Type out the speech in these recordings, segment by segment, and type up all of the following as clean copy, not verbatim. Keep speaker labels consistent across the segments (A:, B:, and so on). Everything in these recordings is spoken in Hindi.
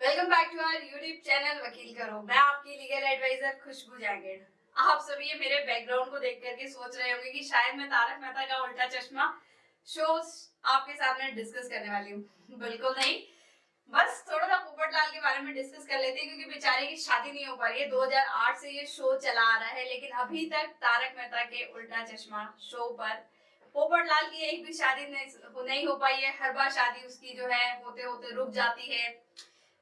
A: Welcome back to our YouTube channel Vakil Karo. मैं आपकी लीगल एडवाइजर खुशबू जांगेड़। आप सभी मेरे बैकग्राउंड को देख करके सोच रहे होंगे कि शायद मैं तारक मेहता का उल्टा चश्मा शोज आपके सामने डिस्कस करने वाली हूँ। बिल्कुल नहीं, बस थोड़ा सा पोपटलाल के बारे में डिस्कस कर लेते हैं क्योंकि बेचारे की शादी नहीं हो पा रही है। 2008 से ये शो चला आ रहा है, लेकिन अभी तक तारक मेहता के उल्टा चश्मा शो पर पोपटलाल की एक भी शादी नहीं हो पाई है। हर बार शादी उसकी जो है होते होते रुक जाती है।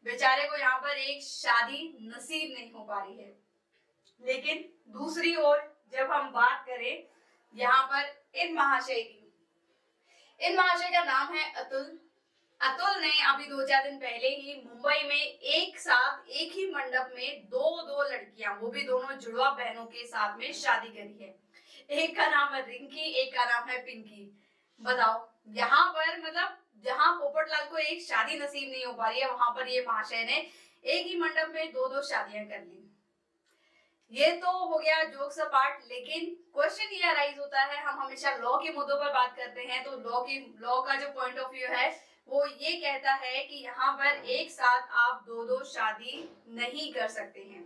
A: बेचारे को यहाँ पर एक शादी नसीब नहीं हो पा रही है। लेकिन दूसरी ओर जब हम बात करें यहाँ पर इन महाशय की, इन महाशय का नाम है अतुल। अतुल ने अभी 2-4 दिन पहले ही मुंबई में एक साथ एक ही मंडप में दो लड़कियां, वो भी दोनों जुड़वा बहनों के साथ में शादी करी है। एक का नाम है रिंकी, एक का नाम है पिंकी। बताओ, यहाँ पर मतलब जहाँ पोपटलाल को एक शादी नसीब नहीं हो पा रही है, वहां पर ये महाशय ने एक ही मंडप में दो शादियां कर ली। ये तो हो गया जोक्स अपार्ट, लेकिन क्वेश्चन ये अराइज होता है, हम हमेशा लॉ के मुद्दों पर बात करते हैं, तो लॉ का जो पॉइंट ऑफ व्यू है वो ये कहता है कि यहाँ पर एक साथ आप दो शादी नहीं कर सकते हैं।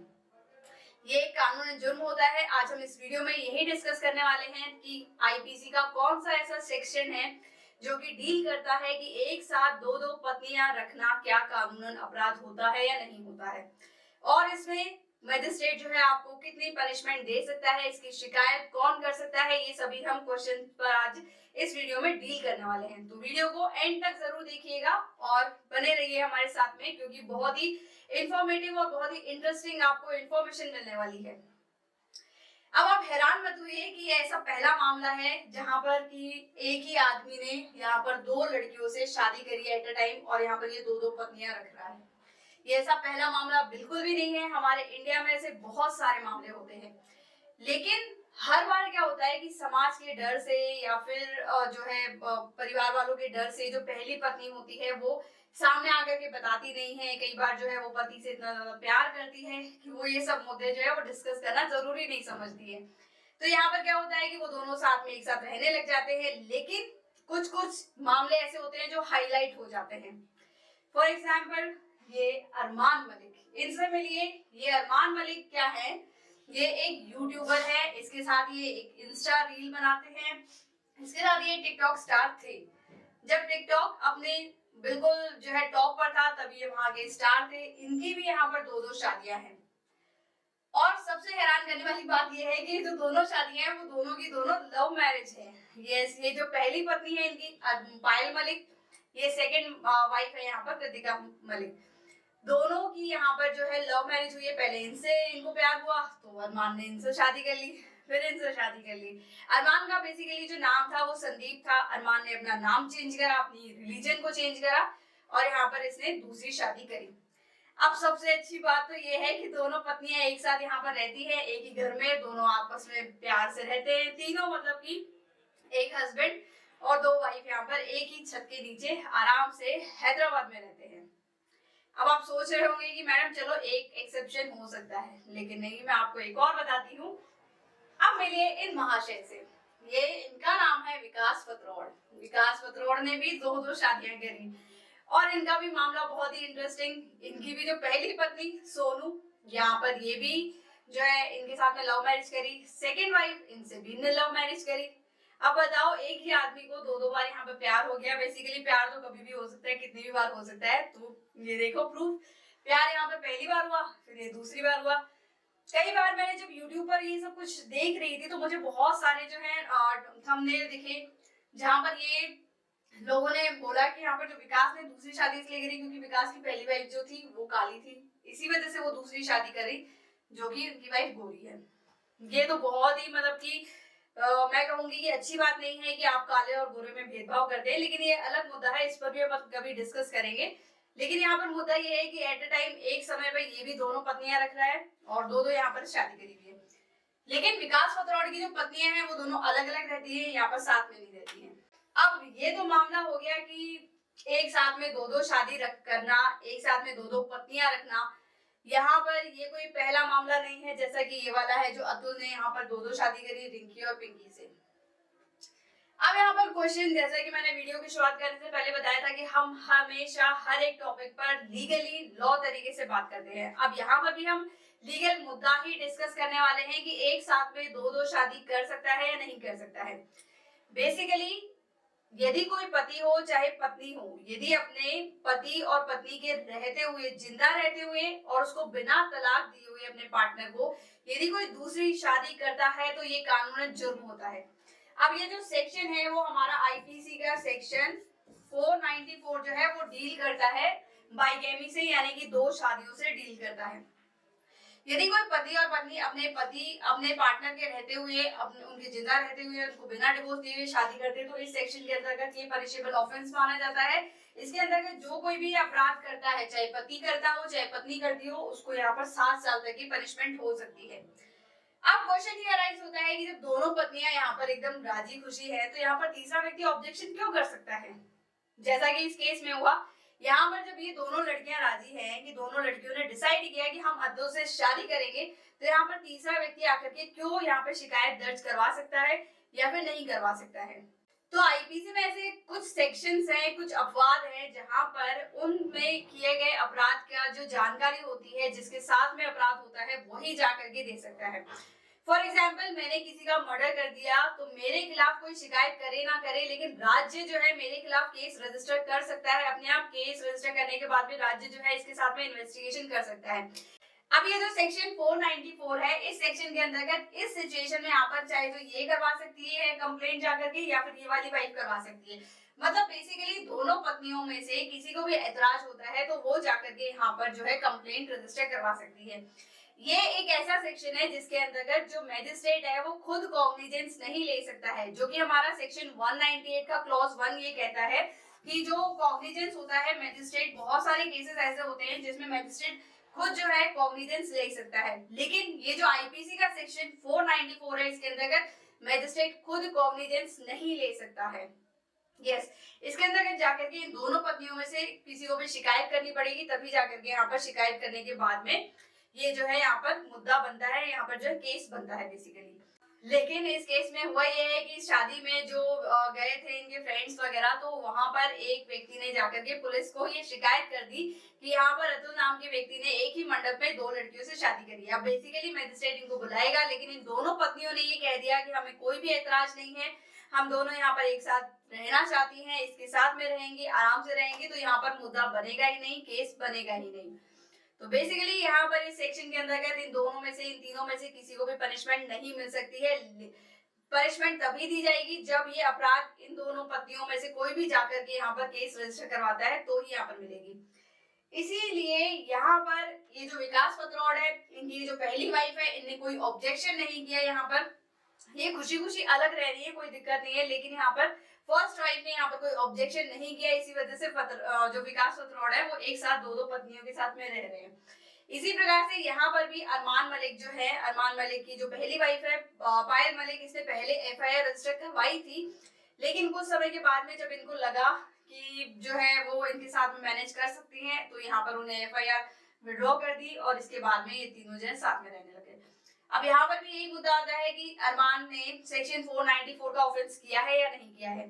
A: ये एक कानूनी जुर्म होता है। आज हम इस वीडियो में यही डिस्कस करने वाले हैं कि आईपीसी का कौन सा ऐसा सेक्शन है जो कि डील करता है कि एक साथ दो पत्नियां रखना क्या कानूनन अपराध होता है या नहीं होता है, और इसमें मजिस्ट्रेट जो है आपको कितनी पनिशमेंट दे सकता है, इसकी शिकायत कौन कर सकता है, ये सभी हम क्वेश्चन पर आज इस वीडियो में डील करने वाले हैं। तो वीडियो को एंड तक जरूर देखिएगा और बने रहिए हमारे साथ में, क्योंकि बहुत ही इंफॉर्मेटिव और बहुत ही इंटरेस्टिंग आपको इंफॉर्मेशन मिलने वाली है। अब आप हैरान मत हुए कि ऐसा पहला मामला है जहां पर कि एक ही आदमी ने यहाँ पर दो लड़कियों से शादी करी है एट अ टाइम, और यहाँ पर ये दो पत्नियां रख रहा है। ये ऐसा पहला मामला बिल्कुल भी नहीं है। हमारे इंडिया में ऐसे बहुत सारे मामले होते हैं, लेकिन हर बार क्या होता है कि समाज के डर से या फिर जो है परिवार वालों के डर से जो पहली पत्नी होती है वो सामने आकर के बताती नहीं है। कई बार जो है वो पति से इतना ज्यादा प्यार करती है कि वो ये सब मुद्दे जो है वो डिस्कस करना जरूरी नहीं समझती है। तो यहाँ पर क्या होता है कि वो दोनों साथ में एक साथ रहने लग जाते हैं, लेकिन कुछ मामले ऐसे होते हैं जो हाईलाइट हो जाते हैं। फॉर एग्जाम्पल ये अरमान मलिक, इनसे मिलिए। ये अरमान मलिक क्या है, ये एक यूट्यूबर है, इसके साथ ये एक इंस्टा रील बनाते हैं, इसके साथ ये टिकटॉक स्टार थे। जब टिकटॉक अपने बिल्कुल जो है टॉप पर था तब ये वहां के स्टार थे। इनकी भी यहाँ पर दो शादियां हैं, और सबसे हैरान करने वाली बात यह है कि जो दोनों शादियां हैं वो दोनों की दोनों लव मैरिज है। ये जो पहली पत्नी है इनकी पायल मलिक, ये सेकंड वाइफ है यहाँ पर कृतिका मलिक। दोनों की यहाँ पर जो है लव मैरिज हुई है। पहले इनसे इनको प्यार हुआ तो अरमान ने इनसे शादी कर ली, फिर इनसे शादी कर ली। अरमान का बेसिकली जो नाम था वो संदीप था। अरमान ने अपना नाम चेंज करा, अपनी रिलीजन को चेंज करा, और यहाँ पर इसने दूसरी शादी करी। अब सबसे अच्छी बात तो ये है कि दोनों पत्नियां एक साथ यहाँ पर रहती है, एक ही घर में, दोनों आपस में प्यार से रहते हैं तीनों, मतलब कि एक हस्बैंड और दो वाइफ यहाँ पर एक ही छत के नीचे आराम से हैदराबाद में रहते हैं। अब आप सोच रहे होंगे कि मैडम चलो एक एक्सेप्शन हो सकता है, लेकिन नहीं, मैं आपको एक और बताती हूँ। अब मिलिए इन महाशय से। ये इनका नाम है विकास पत्रोड़। विकास पत्रोड़ ने भी दो शादियां करी, और इनका भी मामला बहुत ही इंटरेस्टिंग। इनकी भी जो पहली पत्नी सोनू, यहाँ पर ये भी जो है इनके साथ में लव मैरिज करी। सेकेंड वाइफ, इनसे भी इनने लव मैरिज करी। अब बताओ, एक ही आदमी को दो बार यहाँ पे प्यार हो गया। बेसिकली प्यार तो कभी भी हो सकता है, कितनी भी बार हो सकता है। तो ये देखो प्रूफ, प्यार यहाँ पे पहली बार हुआ, फिर ये दूसरी बार हुआ। कई बार मैंने जब YouTube पर ये सब कुछ देख रही थी तो मुझे बहुत सारे जो है थंबनेल दिखे जहां पर ये लोगों ने बोला कि यहाँ पर जो विकास ने दूसरी शादी इसलिए करी क्योंकि विकास की पहली वाइफ जो थी वो काली थी, इसी वजह से वो दूसरी शादी करी, जो कि उनकी वाइफ गोरी है। ये तो बहुत ही मतलब कि मैं कहूंगी कि अच्छी बात नहीं है कि आप काले और गोरे में भेदभाव करते हैं, लेकिन ये अलग मुद्दा है, इस पर भी हम कभी डिस्कस करेंगे। लेकिन यहाँ पर मुद्दा ये है कि एट अ टाइम एक समय पर ये भी दोनों पत्नियां रख रहा है और दो यहाँ पर शादी करी हुई है। लेकिन विकास पत्रोड़ की जो पत्नियां हैं वो दोनों अलग अलग रहती है, यहाँ पर साथ में नहीं रहती है। अब ये तो मामला हो गया कि एक साथ में दो शादी करना, एक साथ में दो पत्नियां रखना। यहाँ पर ये कोई पहला मामला नहीं है, जैसा कि ये वाला है जो अतुल ने यहाँ पर दो शादी करी रिंकी और पिंकी से। अब यहाँ पर क्वेश्चन, जैसा कि मैंने वीडियो की शुरुआत करने से पहले बताया था कि हम हमेशा हर एक टॉपिक पर लीगली लॉ तरीके से बात करते हैं। अब यहाँ पर भी हम लीगल मुद्दा ही डिस्कस करने वाले हैं कि एक साथ में दो शादी कर सकता है या नहीं कर सकता है। बेसिकली यदि कोई पति हो चाहे पत्नी हो, यदि अपने पति और पत्नी के रहते हुए, जिंदा रहते हुए और उसको बिना तलाक दिए हुए अपने पार्टनर को यदि कोई दूसरी शादी करता है तो ये कानूनन जुर्म होता है। अब ये जो सेक्शन है वो हमारा आईपीसी का सेक्शन 494 जो है वो डील करता है बाइगेमी से, यानी कि दो शादियों से डील करता है। यदि कोई पति और पत्नी अपने पार्टनर के रहते हुए, उनके जिंदा रहते हुए उनको बिना डिवोर्स दिए हुए शादी करते हैं तो इस सेक्शन के अंतर्गत ये पनिशेबल ऑफेंस माना जाता है। इसके अंतर्गत जो कोई भी अपराध करता है, चाहे पति करता हो चाहे पत्नी करती हो, उसको यहाँ पर 7 साल तक की पनिशमेंट हो सकती है। अब क्वेश्चन ये अराइज होता है कि जब दोनों पत्नियां यहाँ पर एकदम राजी खुशी है तो यहाँ पर तीसरा व्यक्ति ऑब्जेक्शन क्यों कर सकता है, जैसा कि इस केस में हुआ। यहाँ पर जब ये दोनों लड़कियां राजी हैं कि दोनों लड़कियों ने डिसाइड किया कि हम अद्दों से शादी करेंगे, तो यहाँ पर तीसरा व्यक्ति आकर के क्यों यहाँ पर शिकायत दर्ज करवा सकता है या फिर नहीं करवा सकता है। तो आईपीसी में ऐसे कुछ सेक्शंस हैं, कुछ अपवाद हैं जहां पर उनमें किए गए अपराध का जो जानकारी होती है, जिसके साथ में अपराध होता है, वही जाकर के दे सकता है। फॉर एग्जाम्पल, मैंने किसी का मर्डर कर दिया तो मेरे खिलाफ कोई शिकायत करे ना करे, लेकिन राज्य जो है मेरे खिलाफ केस रजिस्टर कर सकता है। अपने आप केस रजिस्टर करने के बाद में राज्य जो है इसके साथ में इन्वेस्टिगेशन कर सकता है। अब ये जो सेक्शन 494 है, इस सेक्शन के अंतर्गत इस सिचुएशन में यहाँ पर चाहे तो ये करवा सकती है कंप्लेंट जाकर के, या फिर ये वाली वाइफ करवा सकती है। मतलब बेसिकली दोनों पत्नियों में से किसी को भी ऐतराज होता है तो वो जाकर के यहाँ पर जो है कंप्लेंट रजिस्टर करवा सकती है। ये एक ऐसा सेक्शन है जिसके अंतर्गत जो मैजिस्ट्रेट है वो खुद कॉग्निजेंस नहीं ले सकता है, जो कि हमारा सेक्शन 198 का क्लॉज 1 ये कहता है कि जो कॉग्निजेंस होता है मैजिस्ट्रेट, बहुत सारे केसेस ऐसे होते हैं जिसमें मैजिस्ट्रेट खुद जो है कॉग्निजेंस ले सकता है, लेकिन ये जो आईपीसी का सेक्शन 494 है इसके अंतर्गत मैजिस्ट्रेट खुद कॉग्निजेंस नहीं ले सकता है। यस, इसके अंतर्गत जाकर के इन दोनों पत्नियों में से किसी को भी शिकायत करनी पड़ेगी, तभी जाकर के यहाँ पर शिकायत करने के बाद में ये जो है यहाँ पर मुद्दा बनता है, यहाँ पर जो है केस बनता है बेसिकली। लेकिन इस केस में हुआ ये है कि शादी में जो गए थे इनके फ्रेंड्स वगैरह, तो वहां पर एक व्यक्ति ने जाकर के पुलिस को ये शिकायत कर दी कि यहाँ पर अतुल नाम के व्यक्ति ने एक ही मंडप में दो लड़कियों से शादी करी है। अब बेसिकली मैजिस्ट्रेट इनको बुलाएगा, लेकिन इन दोनों पत्नियों ने ये कह दिया कि हमें कोई भी ऐतराज नहीं है, हम दोनों यहाँ पर एक साथ रहना चाहती हैं, इसके साथ में रहेंगे, आराम से रहेंगे, तो यहाँ पर मुद्दा बनेगा ही नहीं, केस बनेगा ही नहीं। तो बेसिकली यहाँ पर इस सेक्शन के अंतर्गत इन दोनों में से, इन तीनों में से किसी को भी पनिशमेंट नहीं मिल सकती है। पनिशमेंट तभी दी जाएगी जब ये अपराध इन दोनों पत्नियों में से कोई भी जाकर के यहाँ पर केस रजिस्टर करवाता है, तो ही यहाँ पर मिलेगी। इसीलिए यहाँ पर ये जो विकास पत्रौड़ है, इनकी जो पहली वाइफ है, इनने कोई ऑब्जेक्शन नहीं किया, यहाँ पर ये खुशी खुशी अलग रह रही है, कोई दिक्कत नहीं है। लेकिन यहाँ पर फर्स्ट वाइफ ने यहाँ पर कोई ऑब्जेक्शन नहीं किया, इसी वजह से जो विकास पत्रौड़ है वो एक साथ दो पत्नियों के साथ में रह रहे हैं। इसी प्रकार से यहाँ पर भी अरमान मलिक जो है, अरमान मलिक की जो पहली वाइफ है पायल मलिक, इसने पहले एफआईआर रजिस्टर करवाई थी, लेकिन कुछ समय के बाद में जब इनको लगा कि जो है वो इनके साथ में मैनेज कर सकती हैं, तो यहाँ पर उन्हें एफआईआर विड्रॉ कर दी और इसके बाद में ये तीनों जो है साथ में रहने लगे। अब यहाँ पर भी यही मुद्दा आता है कि अरमान ने सेक्शन 494 का ऑफेंस किया है या नहीं किया है।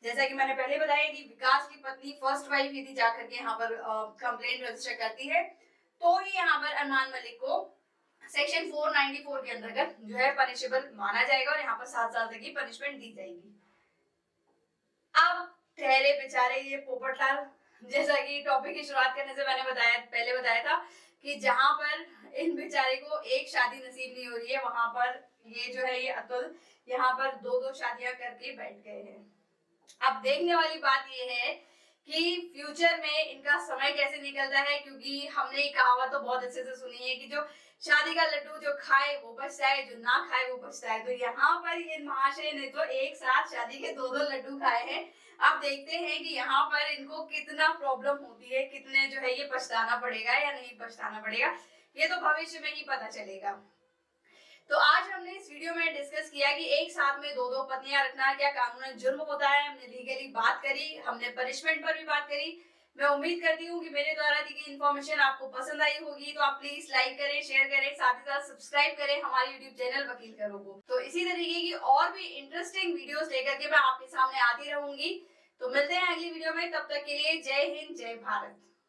A: जैसा कि मैंने पहले बताया कि विकास की पत्नी फर्स्ट वाइफ यदि जाकर के यहाँ पर कंप्लेंट रजिस्टर करती है, तो ही यहाँ पर अरमान मलिक को सेक्शन 494 के अंतर्गत जो है पनिशेबल माना जाएगा और यहाँ पर 7 साल तक की पनिशमेंट दी जाएगी। अब ठहरे बेचारे ये पोपटलाल, जैसा कि टॉपिक की शुरुआत करने से मैंने पहले बताया था कि जहां पर इन बेचारे को एक शादी नसीब नहीं हो रही है, वहां पर ये जो है ये अतुल यहाँ पर दो शादियां करके बैठ गए हैं। अब देखने वाली बात ये है कि फ्यूचर में इनका समय कैसे निकलता है, क्योंकि हमने ये कहावत तो बहुत अच्छे से सुनी है कि जो शादी का लड्डू जो खाए वो बचता है, जो ना खाए वो बचता है। तो यहाँ पर ये महाशय ने तो एक साथ शादी के दो लड्डू खाए हैं। अब देखते हैं कि यहाँ पर इनको कितना प्रॉब्लम होती है, कितने जो है ये पछताना पड़ेगा या नहीं पछताना पड़ेगा, ये तो भविष्य में ही पता चलेगा। तो आज हमने इस वीडियो में डिस्कस किया कि एक साथ में दो पत्नियां रखना क्या कानूनन जुर्म होता है। हमने लीगली बात करी, हमने पनिशमेंट पर भी बात करी। मैं उम्मीद करती हूँ कि मेरे द्वारा दी गई इन्फॉर्मेशन आपको पसंद आई होगी, तो आप प्लीज लाइक करें, शेयर करें, साथ ही साथ सब्सक्राइब करें हमारे यूट्यूब चैनल वकील करो को। तो इसी तरीके की और भी इंटरेस्टिंग वीडियोस लेकर के मैं आपके सामने आती रहूंगी। तो मिलते हैं अगली वीडियो में, तब तक के लिए जय हिंद, जय भारत।